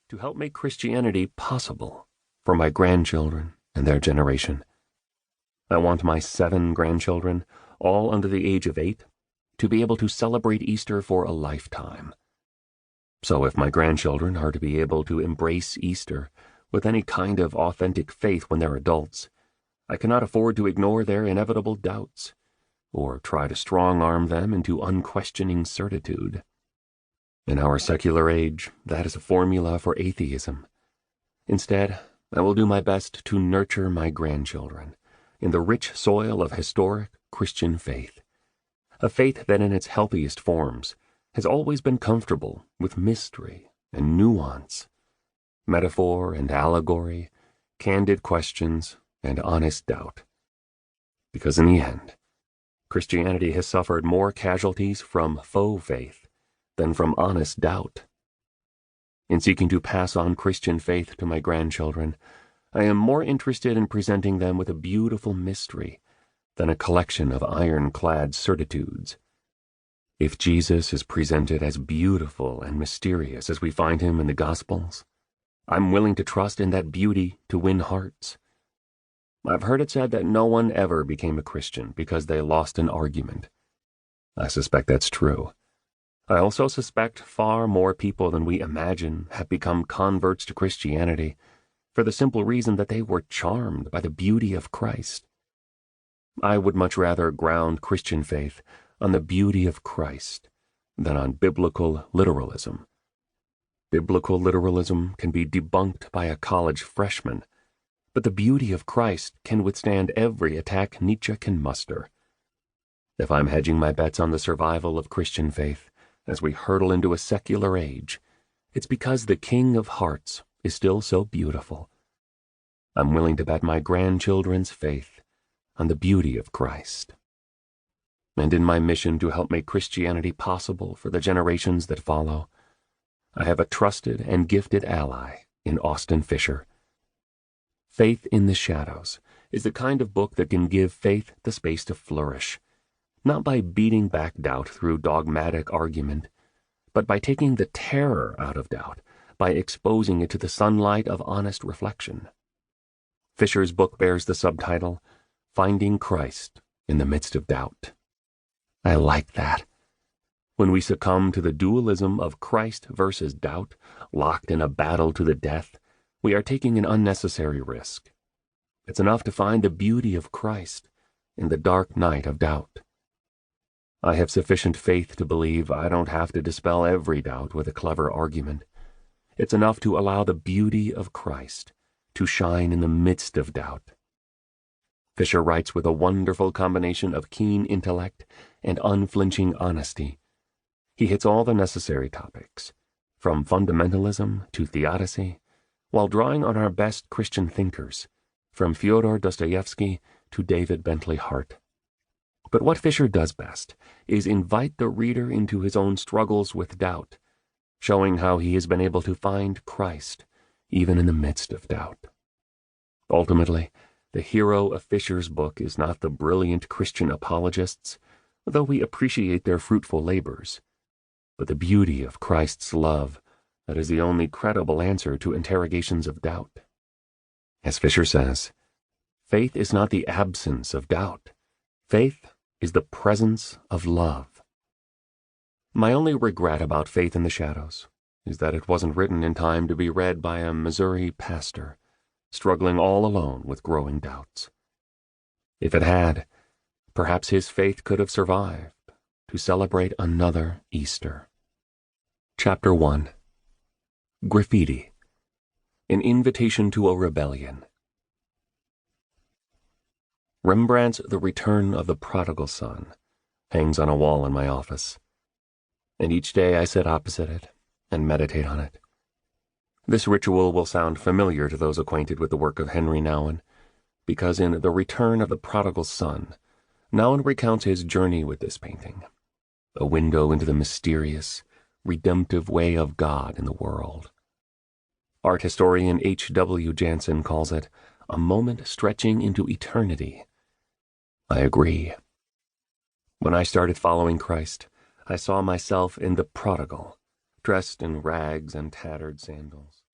to help make Christianity possible for my grandchildren and their generation. I want my 7 grandchildren, all under the age of 8, to be able to celebrate Easter for a lifetime. So if my grandchildren are to be able to embrace Easter with any kind of authentic faith when they're adults, I cannot afford to ignore their inevitable doubts, or try to strong-arm them into unquestioning certitude. In our secular age, that is a formula for atheism. Instead, I will do my best to nurture my grandchildren in the rich soil of historic Christian faith, a faith that in its healthiest forms has always been comfortable with mystery and nuance, metaphor and allegory, candid questions, and honest doubt. Because in the end, Christianity has suffered more casualties from faux faith than from honest doubt. In seeking to pass on Christian faith to my grandchildren, I am more interested in presenting them with a beautiful mystery than a collection of ironclad certitudes. If Jesus is presented as beautiful and mysterious as we find him in the Gospels, I'm willing to trust in that beauty to win hearts. I've heard it said that no one ever became a Christian because they lost an argument. I suspect that's true. I also suspect far more people than we imagine have become converts to Christianity for the simple reason that they were charmed by the beauty of Christ. I would much rather ground Christian faith on the beauty of Christ than on biblical literalism. Biblical literalism can be debunked by a college freshman, but the beauty of Christ can withstand every attack Nietzsche can muster. If I'm hedging my bets on the survival of Christian faith as we hurtle into a secular age, it's because the King of Hearts is still so beautiful. I'm willing to bet my grandchildren's faith on the beauty of Christ. And in my mission to help make Christianity possible for the generations that follow, I have a trusted and gifted ally in Austin Fischer. Faith in the Shadows is the kind of book that can give faith the space to flourish, not by beating back doubt through dogmatic argument, but by taking the terror out of doubt, by exposing it to the sunlight of honest reflection. Fischer's book bears the subtitle, Finding Christ in the Midst of Doubt. I like that. When we succumb to the dualism of Christ versus doubt, locked in a battle to the death, we are taking an unnecessary risk. It's enough to find the beauty of Christ in the dark night of doubt. I have sufficient faith to believe I don't have to dispel every doubt with a clever argument. It's enough to allow the beauty of Christ to shine in the midst of doubt. Fischer writes with a wonderful combination of keen intellect and unflinching honesty. He hits all the necessary topics, from fundamentalism to theodicy, while drawing on our best Christian thinkers, from Fyodor Dostoevsky to David Bentley Hart. But what Fischer does best is invite the reader into his own struggles with doubt, showing how he has been able to find Christ even in the midst of doubt. Ultimately, the hero of Fischer's book is not the brilliant Christian apologists, though we appreciate their fruitful labors, but the beauty of Christ's love that is the only credible answer to interrogations of doubt. As Fischer says, faith is not the absence of doubt. Faith is the presence of love. My only regret about Faith in the Shadows is that it wasn't written in time to be read by a Missouri pastor, struggling all alone with growing doubts. If it had, perhaps his faith could have survived to celebrate another Easter. Chapter 1. Graffiti. An Invitation to a Rebellion. Rembrandt's The Return of the Prodigal Son hangs on a wall in my office, and each day I sit opposite it and meditate on it. This ritual will sound familiar to those acquainted with the work of Henry Nouwen, because in The Return of the Prodigal Son, Nouwen recounts his journey with this painting, a window into the mysterious, redemptive way of God in the world. Art historian H.W. Jansen calls it a moment stretching into eternity. I agree. When I started following Christ, I saw myself in the prodigal, dressed in rags and tattered sandals.